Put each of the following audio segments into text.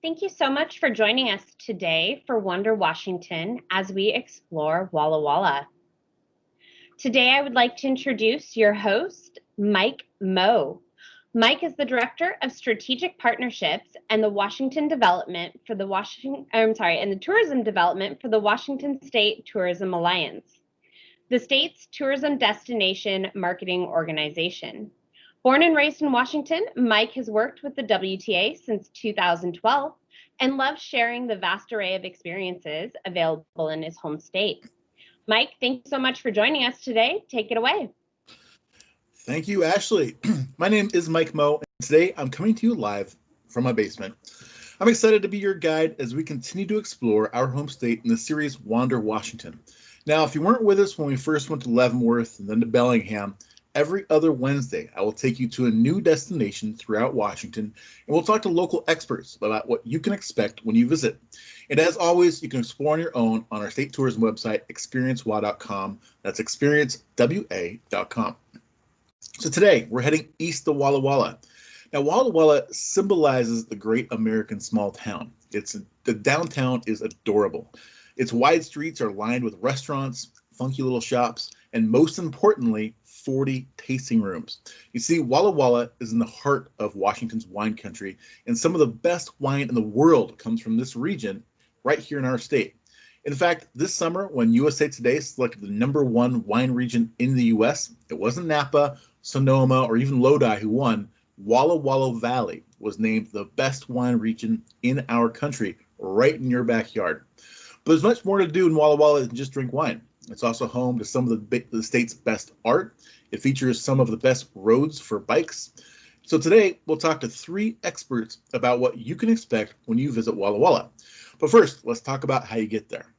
Thank you so much for joining us today for Wonder Washington as we explore Walla Walla. Today, I would like to introduce your host, Mike Moe. Mike is the Director of Strategic Partnerships and the Washington Development for the Tourism Development for the Washington State Tourism Alliance, the state's tourism destination marketing organization. Born and raised in Washington, Mike has worked with the WTA since 2012 and loves sharing the vast array of experiences available in his home state. Mike, thank you so much for joining us today. Take it away. Thank you, Ashley. My name is Mike Moe, and today I'm coming to you live from my basement. I'm excited to be your guide as we continue to explore our home state in the series Wander Washington. Now, if you weren't with us when we first went to Leavenworth and then to Bellingham, every other Wednesday I will take you to a new destination throughout Washington, and we'll talk to local experts about what you can expect when you visit. And as always, you can explore on your own on our state tourism website, experiencewa.com. That's experiencewa.com. So today we're heading east to Walla Walla. Now, Walla Walla symbolizes the great American small town. The downtown is adorable. Its wide streets are lined with restaurants, funky little shops, and most importantly, 40 tasting rooms. You see, Walla Walla is in the heart of Washington's wine country, and some of the best wine in the world comes from this region right here in our state. In fact, this summer, when USA Today selected the #1 wine region in the US, it wasn't Napa, Sonoma, or even Lodi who won. Walla Walla Valley was named the best wine region in our country, right in your backyard. But there's much more to do in Walla Walla than just drink wine. It's also home to some of the state's best art. It features some of the best roads for bikes. So today, we'll talk to 3 experts about what you can expect when you visit Walla Walla. But first, let's talk about how you get there.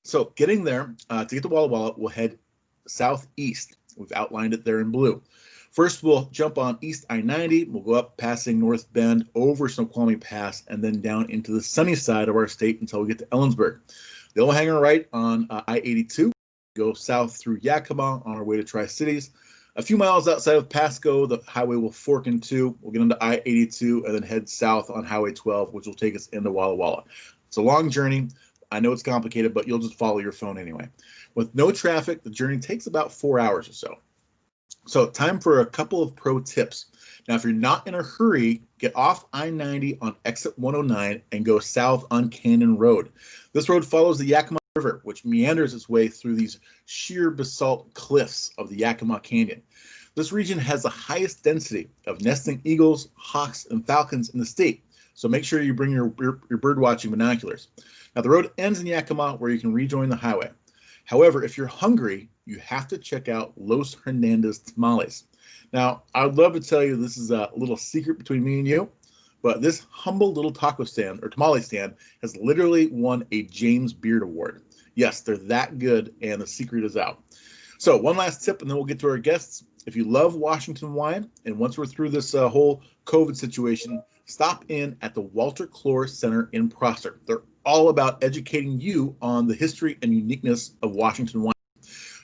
So getting there, to get to Walla Walla, we'll head southeast. We've outlined it there in blue. First, we'll jump on East I-90. We'll go up passing North Bend, over Snoqualmie Pass, and then down into the sunny side of our state until we get to Ellensburg. Then we'll hang a right on I-82, go south through Yakima on our way to Tri-Cities. A few miles outside of Pasco, the highway will fork in two. We'll get into I-82 and then head south on Highway 12, which will take us into Walla Walla. It's a long journey. I know it's complicated, but you'll just follow your phone anyway. With no traffic, the journey takes about 4 hours or so. So time for a couple of pro tips. Now, if you're not in a hurry, get off I-90 on exit 109 and go south on Canyon Road. This road follows the Yakima River, which meanders its way through these sheer basalt cliffs of the Yakima Canyon. This region has the highest density of nesting eagles, hawks, and falcons in the state, so make sure you bring your bird watching binoculars. Now, the road ends in Yakima, where you can rejoin the highway. However, if you're hungry, you have to check out Los Hernandez Tamales. Now, I would love to tell you this is a little secret between me and you, but this humble little taco stand or tamale stand has literally won a James Beard Award. Yes, they're that good, and the secret is out. So one last tip, and then we'll get to our guests. If you love Washington wine, and once we're through this whole COVID situation, stop in at the Walter Clore Center in Prosser. They're all about educating you on the history and uniqueness of Washington wine.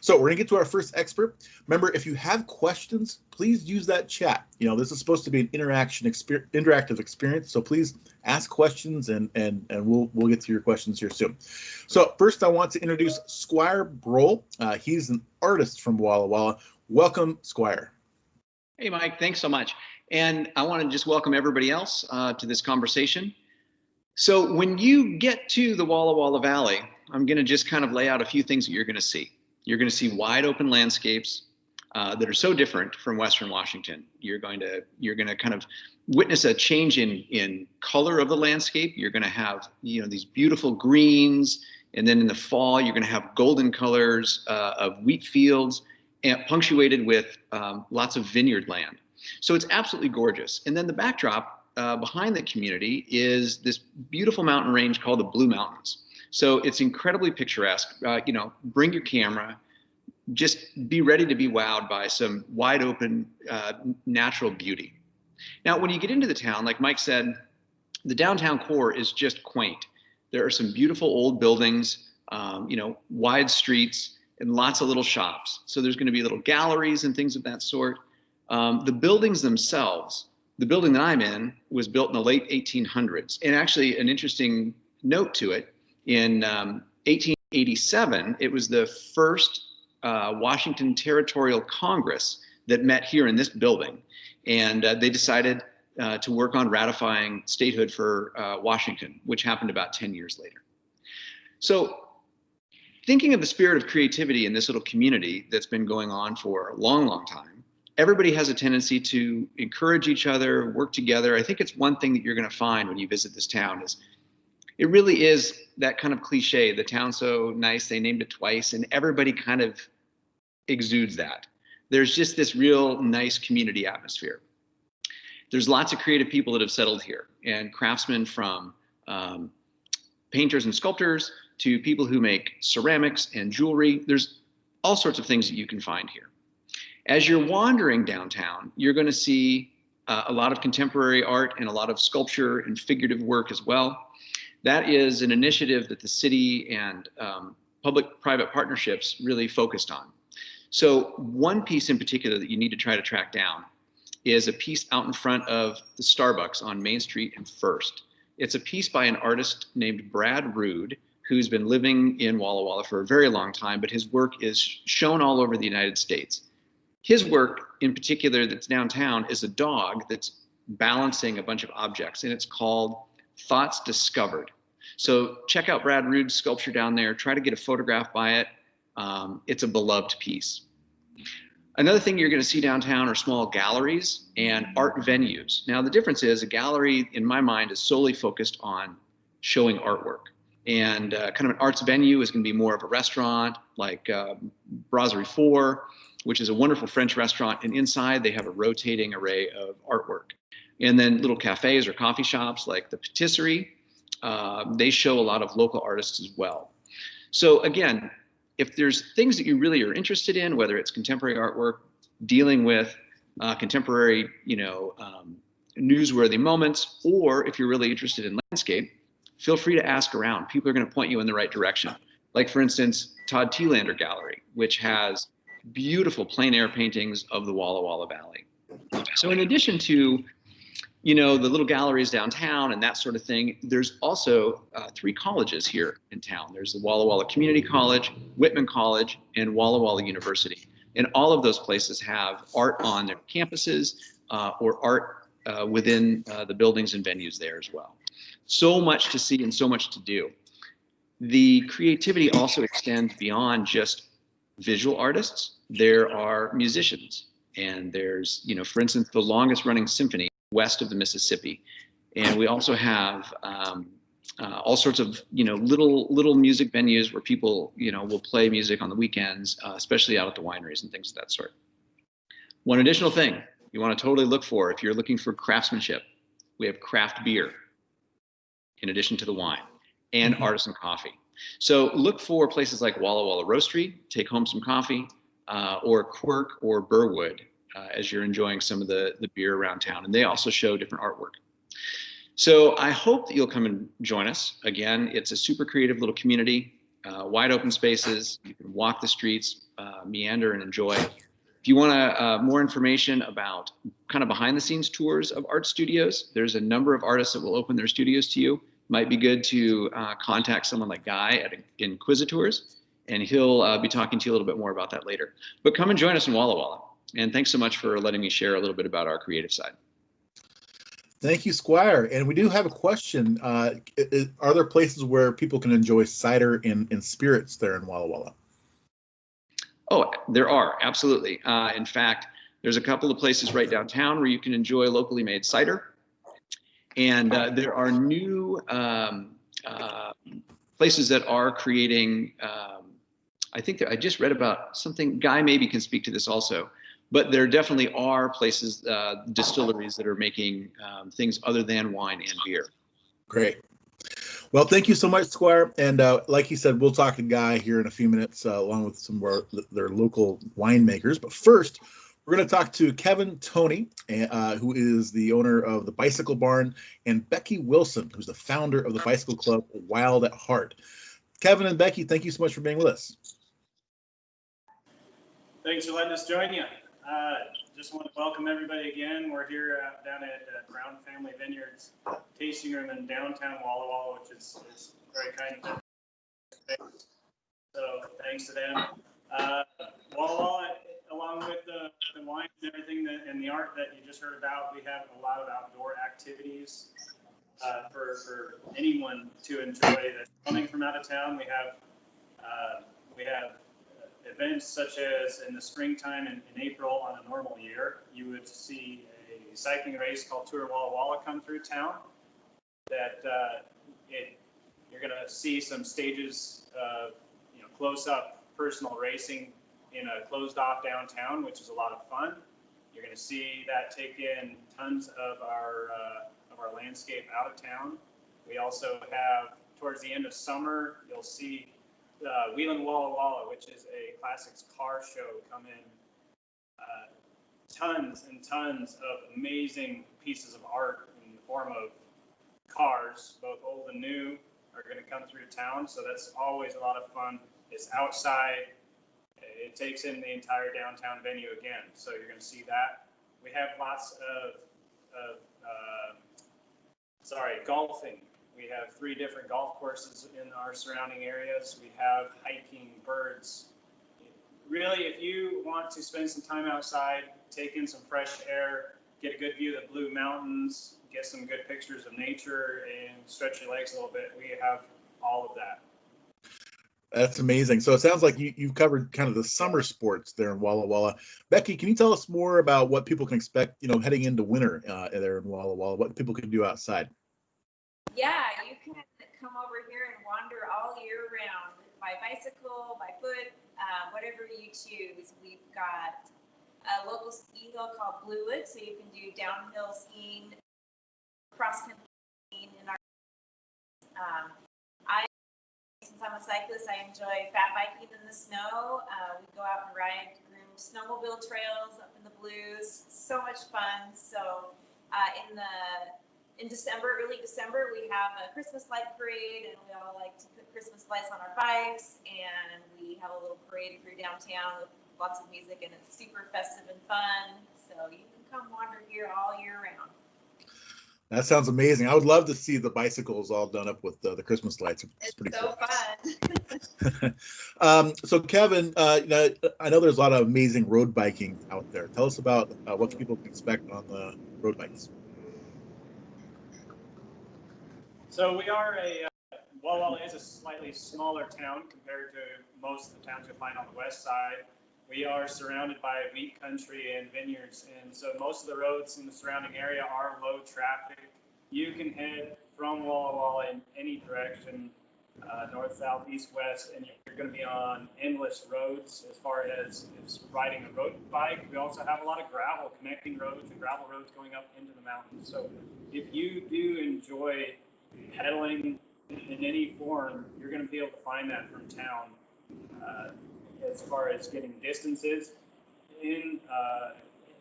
So we're gonna get to our first expert. Remember, if you have questions, please use that chat. You know, this is supposed to be an interactive experience, so please ask questions, and we'll get to your questions here soon. So first, I want to introduce Squire Broel. He's an artist from Walla Walla. Welcome, Squire. Hey, Mike. Thanks so much. And I want to just welcome everybody else to this conversation. So when you get to the Walla Walla Valley, I'm going to just kind of lay out a few things that you're going to see. You're going to see wide open landscapes that are so different from Western Washington. You're going to kind of witness a change in color of the landscape. You're going to have, you know, these beautiful greens, and then in the fall you're going to have golden colors of wheat fields, and punctuated with lots of vineyard land. So it's absolutely gorgeous. And then the backdrop behind the community is this beautiful mountain range called the Blue Mountains. So it's incredibly picturesque. You know, bring your camera, just be ready to be wowed by some wide open natural beauty. Now, when you get into the town, like Mike said, the downtown core is just quaint. There are some beautiful old buildings, you know, wide streets, and lots of little shops. So there's going to be little galleries and things of that sort. The buildings themselves the building that I'm in was built in the late 1800s. And actually, an interesting note to it, in 1887, it was the first Washington Territorial Congress that met here in this building. And they decided to work on ratifying statehood for Washington, which happened about 10 years later. So thinking of the spirit of creativity in this little community that's been going on for a long, long time, everybody has a tendency to encourage each other, work together. I think it's one thing that you're going to find when you visit this town is it really is that kind of cliche, the town's so nice, they named it twice, and everybody kind of exudes that. There's just this real nice community atmosphere. There's lots of creative people that have settled here, and craftsmen from painters and sculptors to people who make ceramics and jewelry. There's all sorts of things that you can find here. As you're wandering downtown, you're going to see a lot of contemporary art and a lot of sculpture and figurative work as well. That is an initiative that the city and public-private partnerships really focused on. So one piece in particular that you need to try to track down is a piece out in front of the Starbucks on Main Street and First. It's a piece by an artist named Brad Rood, who's been living in Walla Walla for a very long time, but his work is shown all over the United States. His work in particular that's downtown is a dog that's balancing a bunch of objects, and it's called Thoughts Discovered. So check out Brad Rood's sculpture down there, try to get a photograph by it. It's a beloved piece. Another thing you're going to see downtown are small galleries and art venues. Now the difference is a gallery in my mind is solely focused on showing artwork. And kind of an arts venue is going to be more of a restaurant like Brasserie 4, which is a wonderful French restaurant. And inside they have a rotating array of artwork. And then little cafes or coffee shops like the Patisserie, they show a lot of local artists as well. So again, if there's things that you really are interested in, whether it's contemporary artwork, dealing with contemporary, newsworthy moments, or if you're really interested in landscape, feel free to ask around. People are going to point you in the right direction. Like for instance, Todd Thielander Gallery, which has beautiful plein air paintings of the Walla Walla Valley. So in addition to, the little galleries downtown and that sort of thing, there's also 3 colleges here in town. There's the Walla Walla Community College, Whitman College, and Walla Walla University. And all of those places have art on their campuses or art within the buildings and venues there as well. So much to see and so much to do. The creativity also extends beyond just visual artists. There are musicians, and there's, for instance, the longest running symphony west of the Mississippi. And we also have all sorts of, little music venues where people, will play music on the weekends, especially out at the wineries and things of that sort. One additional thing you want to totally look for if you're looking for craftsmanship, we have craft beer in addition to the wine, and artisan coffee. So look for places like Walla Walla Roastery, take home some coffee, or Quirk or Burwood as you're enjoying some of the beer around town. And they also show different artwork. So I hope that you'll come and join us. Again, it's a super creative little community, wide open spaces. You can walk the streets, meander and enjoy. If you want more information about kind of behind the scenes tours of art studios, there's a number of artists that will open their studios to you. Might be good to contact someone like Guy at Inquisitors, and he'll be talking to you a little bit more about that later. But come and join us in Walla Walla. And thanks so much for letting me share a little bit about our creative side. Thank you, Squire. And we do have a question. Are there places where people can enjoy cider and spirits there in Walla Walla? Oh, there are, absolutely. In fact, there's a couple of places right downtown where you can enjoy locally made cider. And there are new places that are creating, I think that I just read about something, Guy maybe can speak to this also, but there definitely are places, distilleries that are making things other than wine and beer. Great. Well, thank you so much, Squire. And like you said, we'll talk to Guy here in a few minutes, along with some of their local winemakers. But first, we're going to talk to Kevin Thonney, who is the owner of the Bicycle Barn, and Becky Wilson, who's the founder of the bicycle club Wild at Heart. Kevin and Becky, thank you so much for being with us. Thanks for letting us join you. just want to welcome everybody again. We're here down at Brown Family Vineyards tasting room in downtown Walla Walla, which is very kind of them. So thanks to them. Walla Walla, along with the wine and everything and the art that you just heard about, we have a lot of outdoor activities for anyone to enjoy that's coming from out of town. We have events such as in the springtime in April on a normal year, you would see a cycling race called Tour Walla Walla come through town. That you're going to see some stages of close-up personal racing in a closed-off downtown, which is a lot of fun. You're going to see that take in tons of our landscape out of town. We also have towards the end of summer, you'll see Walla Walla, which is a classics car show, come in. Tons and tons of amazing pieces of art in the form of cars, both old and new, are going to come through town. So that's always a lot of fun. It's outside. It takes in the entire downtown venue again. So you're going to see that. We have lots of golfing. We have 3 different golf courses in our surrounding areas. We have hiking, birds. Really, if you want to spend some time outside, take in some fresh air, get a good view of the Blue Mountains, get some good pictures of nature, and stretch your legs a little bit, we have all of that. That's amazing. So it sounds like you've covered kind of the summer sports there in Walla Walla. Becky, can you tell us more about what people can expect, heading into winter there in Walla Walla, what people can do outside? Yeah, you can come over here and wander all year round by bicycle, by foot, whatever you choose. We've got a local ski hill called Bluewood, so you can do downhill skiing, cross-country skiing in our since I'm a cyclist, I enjoy fat biking in the snow. We go out and ride groomed snowmobile trails up in the Blues. So much fun. So in December, early December, we have a Christmas light parade, and we all like to put Christmas lights on our bikes, and we have a little parade through downtown with lots of music, and it's super festive and fun. So you can come wander here all year round. That sounds amazing. I would love to see the bicycles all done up with the Christmas lights. It's pretty so cool. Fun. So Kevin, I know there's a lot of amazing road biking out there. Tell us about what people can expect on the road bikes. So we are Walla Walla is a slightly smaller town compared to most of the towns you'll find on the west side. We are surrounded by wheat country and vineyards, and so most of the roads in the surrounding area are low traffic. You can head from Walla Walla in any direction, north, south, east, west, and you're going to be on endless roads as far as riding a road bike. We also have a lot of gravel, connecting roads and gravel roads going up into the mountains. So if you do enjoy pedaling in any form, you're going to be able to find that from town. As far as getting distances in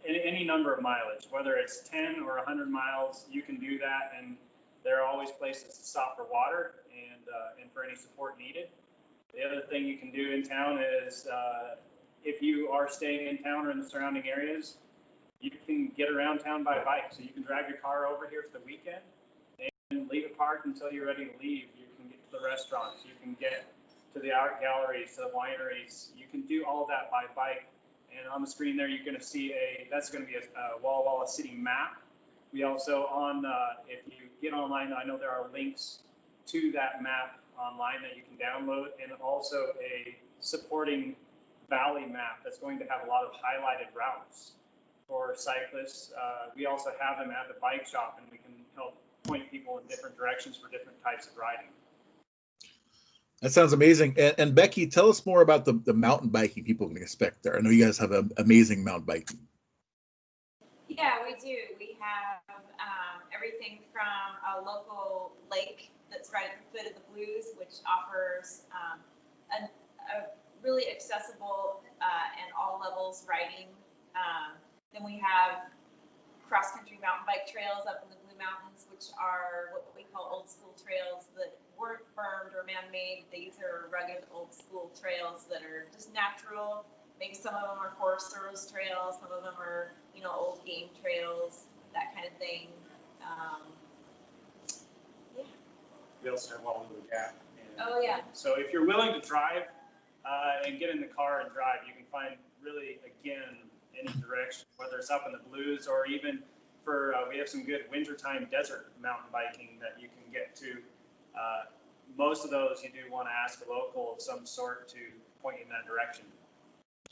any number of mileage, whether it's 10 or 100 miles, you can do that, and there are always places to stop for water and for any support needed. The other thing you can do in town is if you are staying in town or in the surrounding areas, you can get around town by bike. So you can drive your car over here for the weekend and leave it parked until you're ready to leave. You can get to the restaurants, you can get to the art galleries, to the wineries. You can do all of that by bike. And on the screen there, you're going to see that's going to be a Walla Walla city map. We also if you get online, I know there are links to that map online that you can download, and also a supporting valley map that's going to have a lot of highlighted routes for cyclists. We also have them at the bike shop, and we can help point people in different directions for different types of riding. That sounds amazing. And Becky, tell us more about the mountain biking people can expect there. I know you guys have an amazing mountain biking. Yeah, we do. We have everything from a local lake that's right at the foot of the Blues, which offers a really accessible and all levels riding. Then we have cross-country mountain bike trails up in the Blue Mountains, which are what we call old school trails that weren't bermed or man-made. These are rugged old school trails that are just natural maybe some of them are Forest Service trails, some of them are, old game trails, that kind of thing. Yeah. We also have Walla Walla Gap. Oh, yeah. So if you're willing to drive and get in the car and drive, you can find really, again, any direction, whether it's up in the blues or even for, we have some good wintertime desert mountain biking that you can get to. Most of those you do want to ask a local of some sort to point you in that direction.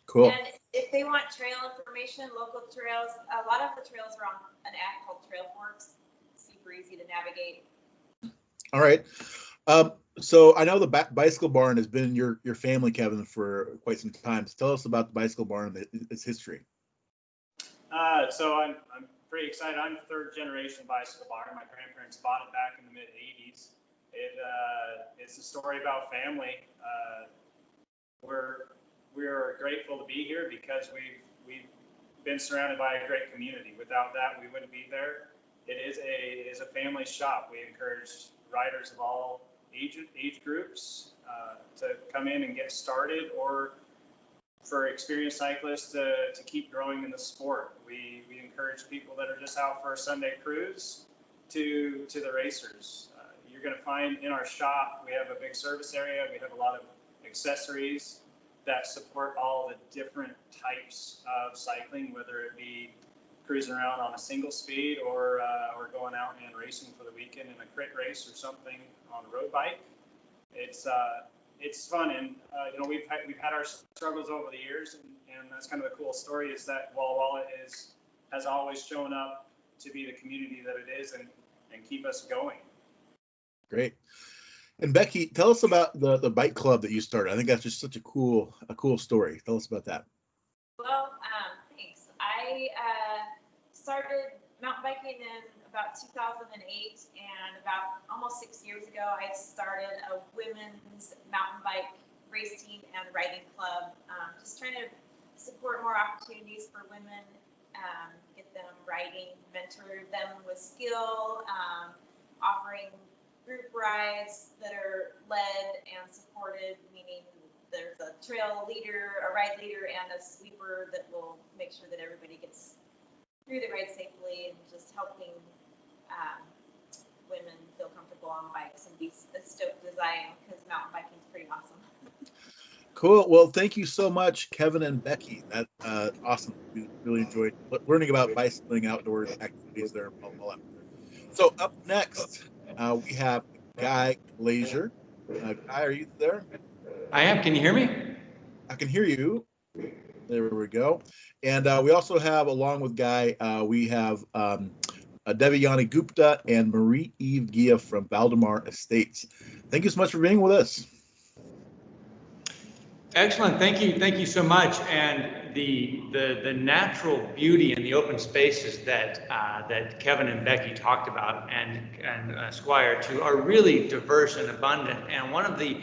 Cool. And if they want trail information, local trails, a lot of the trails are on an app called Trail Forks. Super easy to navigate. All right. So I know the bicycle barn has been in your family, Kevin, for quite some time. So tell us about the bicycle barn and its history. So I'm pretty excited. I'm third generation bicycle barn. My grandparents bought it back in the mid '80s. It's a story about family. We're grateful to be here because we've been surrounded by a great community. Without that, we wouldn't be there. It is a family shop. We encourage riders of all age groups to come in and get started, or for experienced cyclists to keep growing in the sport. We encourage people that are just out for a Sunday cruise to the racers. You're going to find in our shop, we have a big service area. We have a lot of accessories that support all the different types of cycling, whether it be cruising around on a single speed or going out and racing for the weekend in a crit race or something on a road bike. It's fun, and we've had our struggles over the years, and that's kind of the cool story, is that Walla Walla has always shown up to be the community that it is and keep us going. Great. And Becky, tell us about the bike club that you started. I think that's just such a cool story. Tell us about that. Well, thanks. I started mountain biking in about 2008, and about almost 6 years ago, I started a women's mountain bike race team and riding club, just trying to support more opportunities for women, get them riding, mentor them with skill, offering group rides that are led and supported, meaning there's a trail leader, a ride leader, and a sweeper that will make sure that everybody gets through the ride safely, and just helping women feel comfortable on bikes and be as stoked as I am, because mountain biking is pretty awesome. Cool. Well, thank you so much, Kevin and Becky. That's awesome. We really enjoyed learning about bicycling outdoor activities there in Walla Walla. So up next, we have Guy Glaeser. Guy, are you there? I am. Can you hear me? I can hear you. There we go. And we also have, along with Guy, we have Devyani Gupta and Marie-Eve Gia from Valdemar Estates. Thank you so much for being with us. Excellent. Thank you so much. And the natural beauty in the open spaces that that Kevin and Becky talked about, and Squire too, are really diverse and abundant. And one of the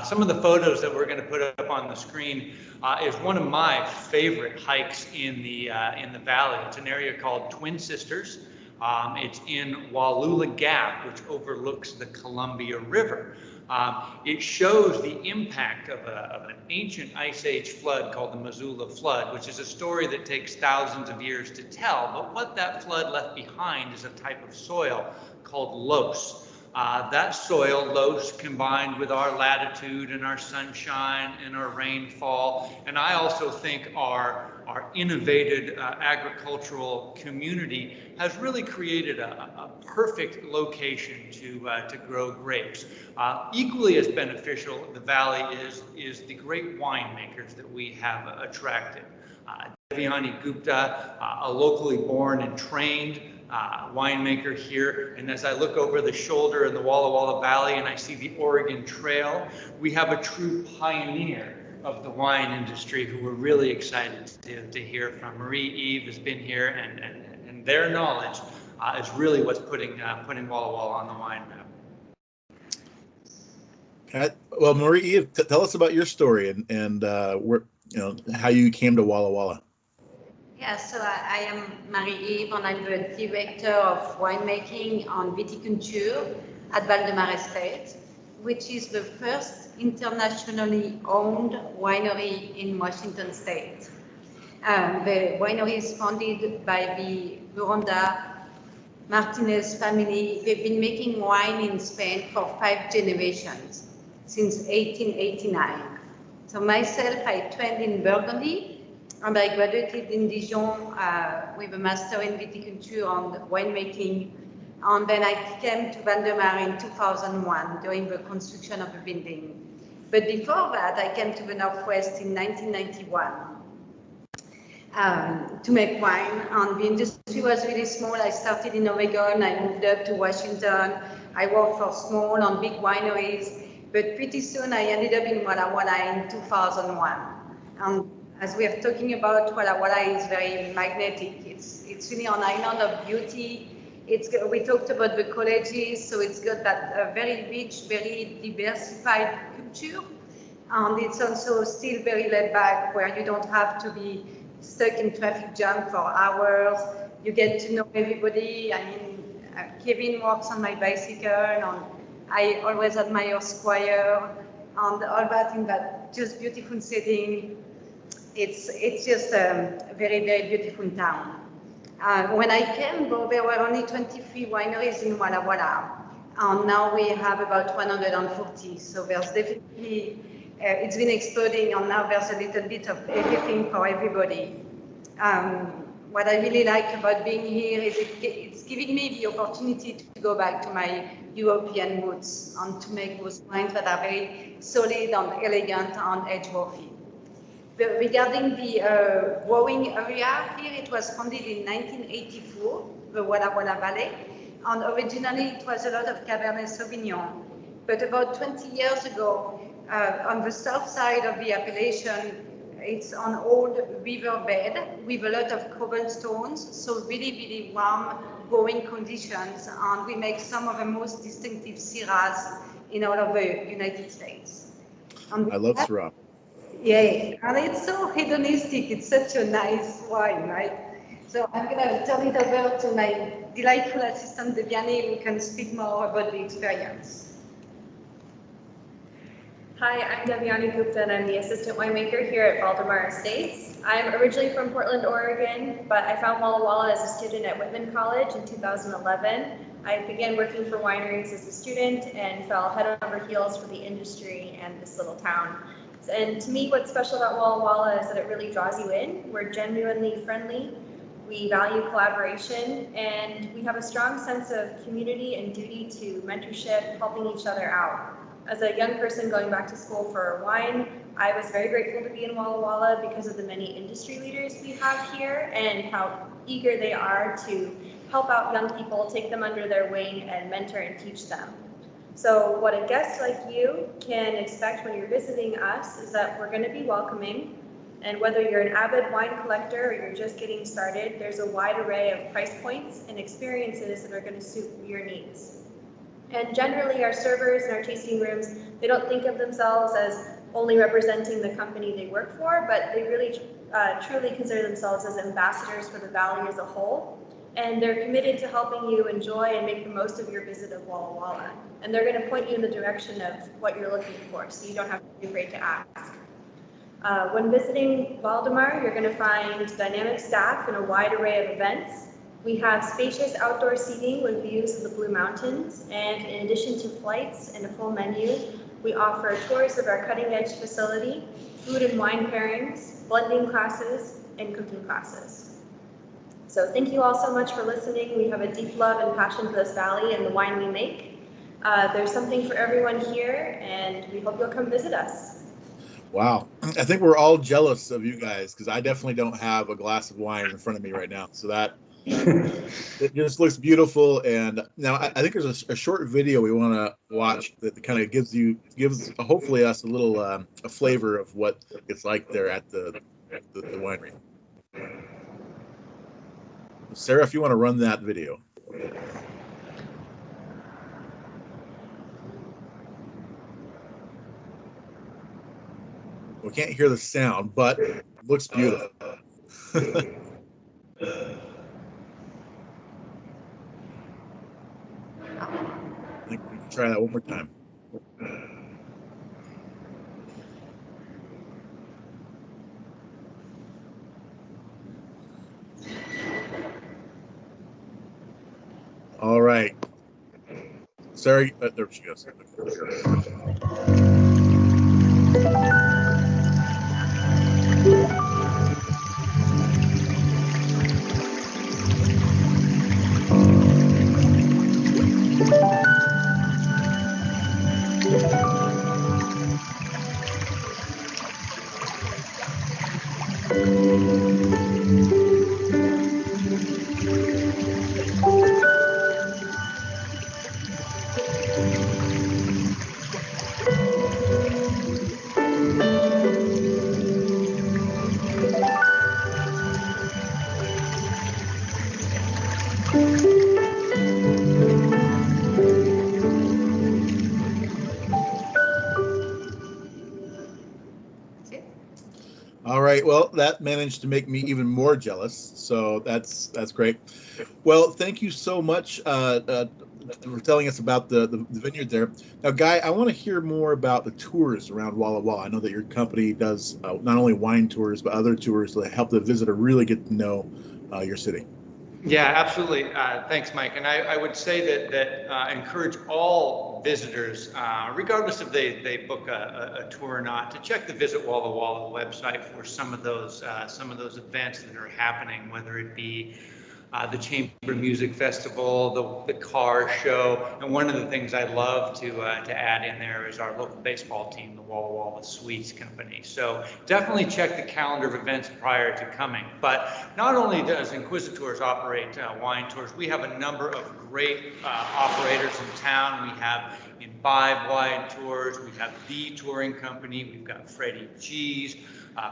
some of the photos that we're going to put up on the screen is one of my favorite hikes in the valley. It's an area called Twin Sisters. It's in Walla Walla Gap, which overlooks the Columbia River. It shows the impact of an ancient ice age flood called the Missoula Flood, which is a story that takes thousands of years to tell. But what that flood left behind is a type of soil called loess. That soil, loess, combined with our latitude and our sunshine and our rainfall, and I also think our innovated agricultural community, has really created a perfect location to grow grapes. Equally as beneficial, the valley is the great winemakers that we have attracted. Devyani Gupta, a locally born and trained winemaker here, and as I look over the shoulder in the Walla Walla Valley and I see the Oregon Trail, we have a true pioneer of the wine industry who we're really excited to hear from. Marie-Eve has been here, and their knowledge is really what's putting Walla Walla on the wine map. Well, Marie-Eve, tell us about your story and where, how you came to Walla Walla. Yeah, so I am Marie-Eve, and I'm the director of winemaking on viticulture at Valdemar Estate. which is the first internationally owned winery in Washington State. The winery is founded by the Burunda Martinez family. They've been making wine in Spain for 5 generations, since 1889. So myself, I trained in Burgundy, and I graduated in Dijon with a master in viticulture and winemaking. And then I came to Valdemar in 2001 during the construction of the building. But before that, I came to the Northwest in 1991 to make wine. And the industry was really small. I started in Oregon, I moved up to Washington. I worked for small and big wineries. But pretty soon I ended up in Walla Walla in 2001. And as we are talking about, Walla Walla is very magnetic. It's really an island of beauty. We talked about the colleges, so it's got that very rich, very diversified culture. And it's also still very laid back, where you don't have to be stuck in traffic jam for hours. You get to know everybody. I mean, Kevin walks on my bicycle, and I always admire Squire, and all that in that just beautiful setting. It's just a very, very beautiful town. When I came, though, there were only 23 wineries in Walla Walla, and now we have about 140. So there's definitely, it's been exploding, and now there's a little bit of everything for everybody. What I really like about being here is it's giving me the opportunity to go back to my European roots and to make those wines that are very solid and elegant and edge-worthy. Regarding the growing area here, it was founded in 1984, the Walla Walla Valley, and originally it was a lot of Cabernet Sauvignon. But about 20 years ago, on the south side of the appellation, it's an old riverbed with a lot of cobblestones, so really, really warm growing conditions, and we make some of the most distinctive Syrahs in all of the United States. I love Syrah. Yeah, and it's so hedonistic. It's such a nice wine, right? So I'm going to turn it over to my delightful assistant, Deviani, who can speak more about the experience. Hi, I'm Deviani Gupta, and I'm the assistant winemaker here at Valdemar Estates. I'm originally from Portland, Oregon, but I found Walla Walla as a student at Whitman College in 2011. I began working for wineries as a student and fell head over heels for the industry and this little town. And to me, what's special about Walla Walla is that it really draws you in. We're genuinely friendly. We value collaboration, and we have a strong sense of community and duty to mentorship, helping each other out. As a young person going back to school for wine, I was very grateful to be in Walla Walla because of the many industry leaders we have here and how eager they are to help out young people, take them under their wing, and mentor and teach them. So what a guest like you can expect when you're visiting us is that we're going to be welcoming, and whether you're an avid wine collector or you're just getting started, there's a wide array of price points and experiences that are going to suit your needs. And generally our servers and our tasting rooms, they don't think of themselves as only representing the company they work for, but they really truly consider themselves as ambassadors for the valley as a whole. And they're committed to helping you enjoy and make the most of your visit of Walla Walla. And they're going to point you in the direction of what you're looking for, so you don't have to be afraid to ask. When visiting Valdemar, you're going to find dynamic staff and a wide array of events. We have spacious outdoor seating with views of the Blue Mountains, and in addition to flights and a full menu, we offer tours of our cutting-edge facility, food and wine pairings, blending classes, and cooking classes. So thank you all so much for listening. We have a deep love and passion for this valley and the wine we make. There's something for everyone here, and we hope you'll come visit us. Wow. I think we're all jealous of you guys because I definitely don't have a glass of wine in front of me right now. So that it just looks beautiful. And now I think there's a short video we want to watch that kind of gives hopefully us a little a flavor of what it's like there at the winery. Sarah, if you want to run that video. We can't hear the sound, but it looks beautiful. I think we can try that one more time. All right. Sarah, there she goes. All right. Well, that managed to make me even more jealous. So that's great. Well, thank you so much for telling us about the vineyard there. Now, Guy, I want to hear more about the tours around Walla Walla. I know that your company does not only wine tours, but other tours to help the visitor really get to know your city. Yeah, absolutely. Thanks, Mike. And I would say that encourage all visitors, regardless if they book a tour or not, to check the Visit Walla Walla website for some of those events that are happening, whether it be the Chamber Music Festival, the car show, and one of the things I love to add in there is our local baseball team, the Walla Walla Sweets Company. So definitely check the calendar of events prior to coming. But not only does Inquisitors operate wine tours, we have a number of great operators in town. We have Imbibe Wine Tours, we have The Touring Company, we've got Freddie G's.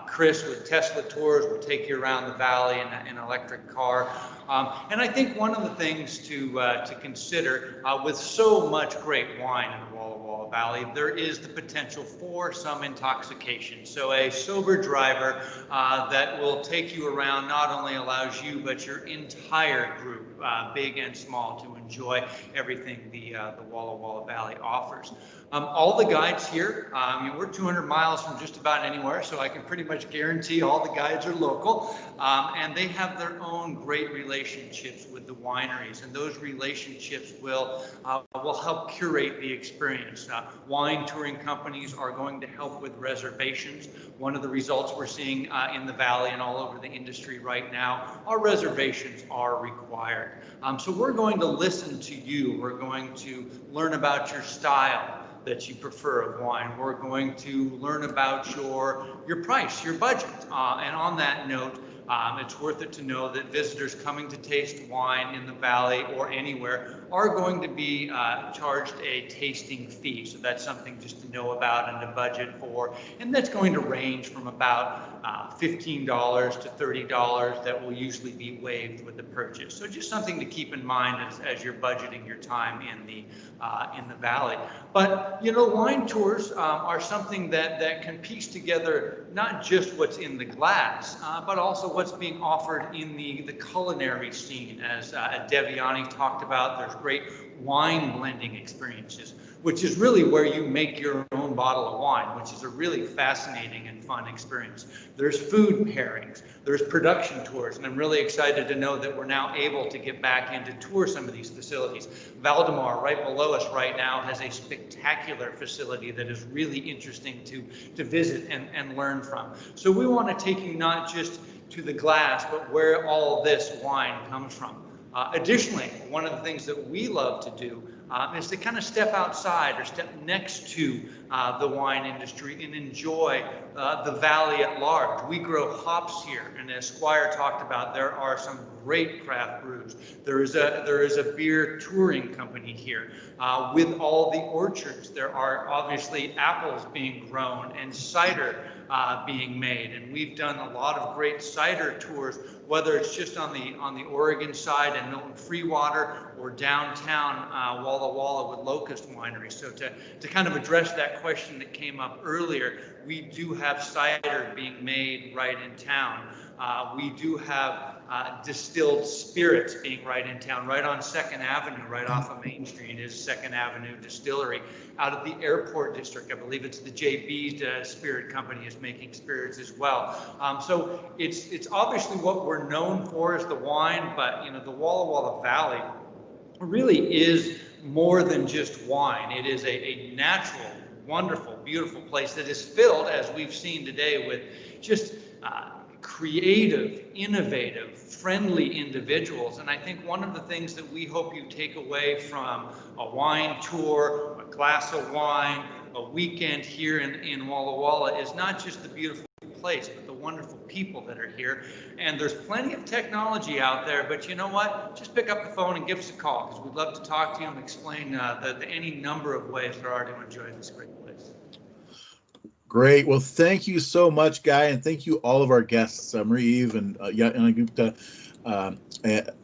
Chris with Tesla Tours will take you around the valley in an electric car. And I think one of the things to consider with so much great wine in the Walla Walla Valley, there is the potential for some intoxication. So a sober driver that will take you around not only allows you, but your entire group, big and small, to enjoy everything the Walla Walla Valley offers. All the guides here, we're 200 miles from just about anywhere, so I can pretty much guarantee all the guides are local, and they have their own great relationships with the wineries, and those relationships will help curate the experience. Wine touring companies are going to help with reservations. One of the results we're seeing in the valley and all over the industry right now are reservations are required. So we're going to listen to you. We're going to learn about your style that you prefer of wine. We're going to learn about your price, your budget. And on that note, it's worth it to know that visitors coming to taste wine in the valley or anywhere are going to be charged a tasting fee. So that's something just to know about and to budget for. And that's going to range from about $15 to $30 that will usually be waived with the purchase. So just something to keep in mind as you're budgeting your time in the valley. But wine tours are something that can piece together not just what's in the glass, but also what's being offered in the culinary scene. As Deviani talked about, there's great wine blending experiences, which is really where you make your own bottle of wine, which is a really fascinating and fun experience. There's food pairings, there's production tours, and I'm really excited to know that we're now able to get back in to tour some of these facilities. Valdemar, right below us right now, has a spectacular facility that is really interesting to visit and learn from. So we want to take you not just to the glass, but where all this wine comes from. Additionally, one of the things that we love to do is to kind of step outside or step next to the wine industry and enjoy the valley at large. We grow hops here, and as Squire talked about, there are some great craft brews. There is a beer touring company here with all the orchards. There are obviously apples being grown and cider being made, and we've done a lot of great cider tours, whether it's just on the Oregon side and Milton Freewater or downtown Walla Walla with Locust Winery. So to kind of address that question that came up earlier, we do have cider being made right in town. We do have distilled spirits being right in town, right on 2nd Avenue, right off of Main Street is 2nd Avenue Distillery. Out of the airport district, I believe it's the JB's Spirit Company is making spirits as well. So it's obviously what we're known for is the wine, but the Walla Walla Valley really is more than just wine. It is a natural, wonderful, beautiful place that is filled, as we've seen today, with just creative, innovative, friendly individuals. And I think one of the things that we hope you take away from a wine tour, a glass of wine, a weekend here in Walla Walla is not just the beautiful place, but the wonderful people that are here. And there's plenty of technology out there, but you know what? Just pick up the phone and give us a call, because we'd love to talk to you and explain any number of ways there are to enjoy this great place. Great. Well, thank you so much, Guy, and thank you all of our guests, Marie-Eve and Yana Gupta.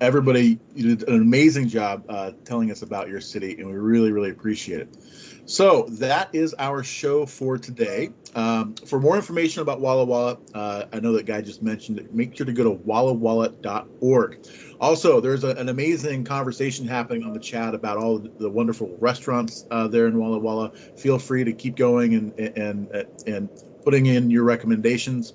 Everybody, you did an amazing job telling us about your city, and we really, really appreciate it. So that is our show for today. For more information about Walla Walla, I know that Guy just mentioned it, make sure to go to wallawalla.org. Also, there's an amazing conversation happening on the chat about all the wonderful restaurants there in Walla Walla. Feel free to keep going and putting in your recommendations.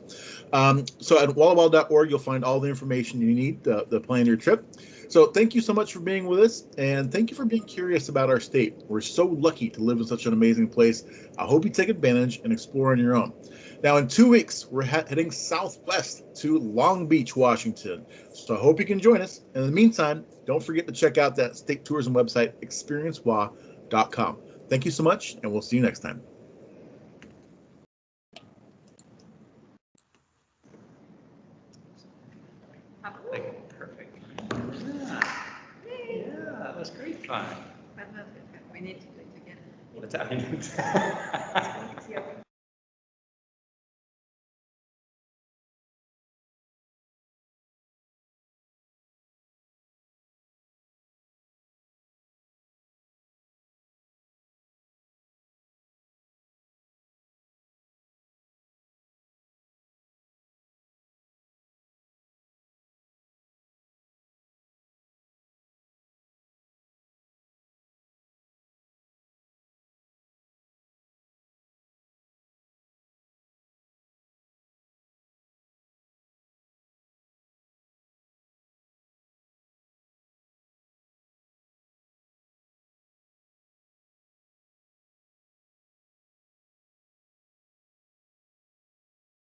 So at wallawalla.org, you'll find all the information you need to plan your trip. So thank you so much for being with us, and thank you for being curious about our state. We're so lucky to live in such an amazing place. I hope you take advantage and explore on your own. Now, in 2 weeks, we're heading southwest to Long Beach, Washington. So I hope you can join us. In the meantime, don't forget to check out that state tourism website, experiencewa.com. Thank you so much, and we'll see you next time. Perfect. Yeah, that was great fun. We need to do it again. What's happening?